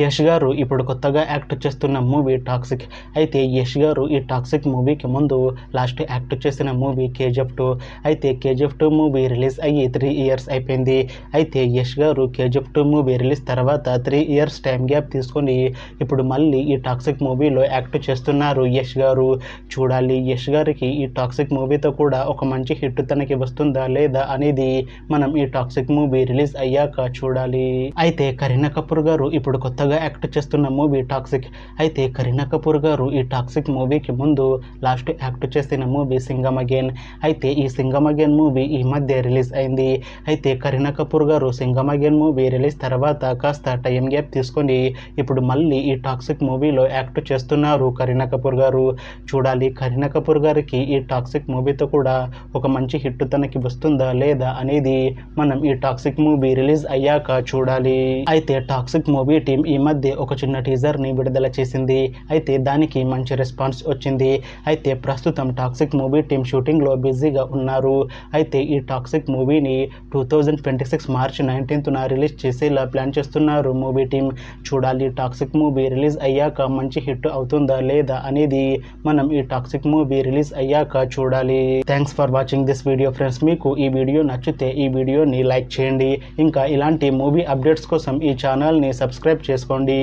యష్ గారు ఇప్పుడు కొత్తగా యాక్ట్ చేస్తున్న మూవీ టాక్సిక్. అయితే యష్ గారు ఈ టాక్సిక్ మూవీకి ముందు లాస్ట్ యాక్ట్ చేసిన మూవీ KGF 2. అయితే KGF 2 మూవీ రిలీజ్ అయ్యి 3 ఇయర్స్ అయిపోయింది. అయితే యష్ గారు KGF 2 మూవీ రిలీజ్ తర్వాత 3 ఇయర్స్ టైం గ్యాప్ తీసుకొని ఇప్పుడు మళ్ళీ ఈ టాక్సిక్ మూవీలో యాక్ట్ చేస్తున్నారు యష్ గారు. చూడాలి యష్ గారికి ఈ టాక్సిక్ మూవీతో కూడా ఒక మంచి హిట్ తనకి వస్తుందా లేదా అనేది మనం ఈ టాక్సిక్ మూవీ రిలీజ్ అయ్యాక చూడాలి. అయితే కరీనా కపూర్ గారు ఇప్పుడు కొత్తగా యాక్ట్ చేస్తున్న మూవీ టాక్సిక్. అయితే కరీనా కపూర్ గారు ఈ టాక్సిక్ మూవీకి ముందు లాస్ట్ యాక్ట్ చేసిన మూవీ సింగం అగైన్. అయితే ఈ సింగం అగైన్ మూవీ ఈ మధ్య రిలీజ్ అయింది. అయితే కరీనా కపూర్ గారు సింగం అగైన్ మూవీ రిలీజ్ తర్వాత కాస్త టైం గ్యాప్ తీసుకొని ఇప్పుడు మళ్ళీ ఈ టాక్సిక్ మూవీలో యాక్ట్ చేస్తున్నారు కరీనా కపూర్ గారు. చూడాలి కరీనా కపూర్ గారికి ఈ టాక్సిక్ మూవీతో కూడా ఒక మంచి హిట్ తనకి వస్తుందా లేదా అనేది మనం ఈ టాక్సిక్ మూవీ రిలీజ్ అయ్యాక చూడాలి. అయితే టాక్సిక్ మూవీ టీం ఈ మధ్య ఒక చిన్న టీజర్ని విడుదల చేసింది. అయితే దానికి మంచి రెస్పాన్స్ వచ్చింది. అయితే ప్రస్తుతం టాక్సిక్ మూవీ టీం షూటింగ్లో బిజీగా ఉన్నారు. అయితే ఈ టాక్సిక్ మూవీని 2026 మార్చి 19న రిలీజ్ చేసేలా ప్లాన్ చేస్తున్నారు మూవీ టీం. చూడాలి టాక్సిక్ మూవీ రిలీజ్ అయ్యాక మంచి హిట్ అవుతుందా లేదా అనేది మనం ఈ టాక్సిక్ మూవీ రిలీజ్ అయ్యాక చూడాలి. Thanks for watching this video friends. మీకు ఈ వీడియో నచ్చితే ఈ వీడియోని లైక్ చేయండి. ఇంకా ఇలాంటి మూవీ అప్డేట్స్ కోసం ఈ ఛానల్ని సబ్స్క్రైబ్ చేసుకోండి.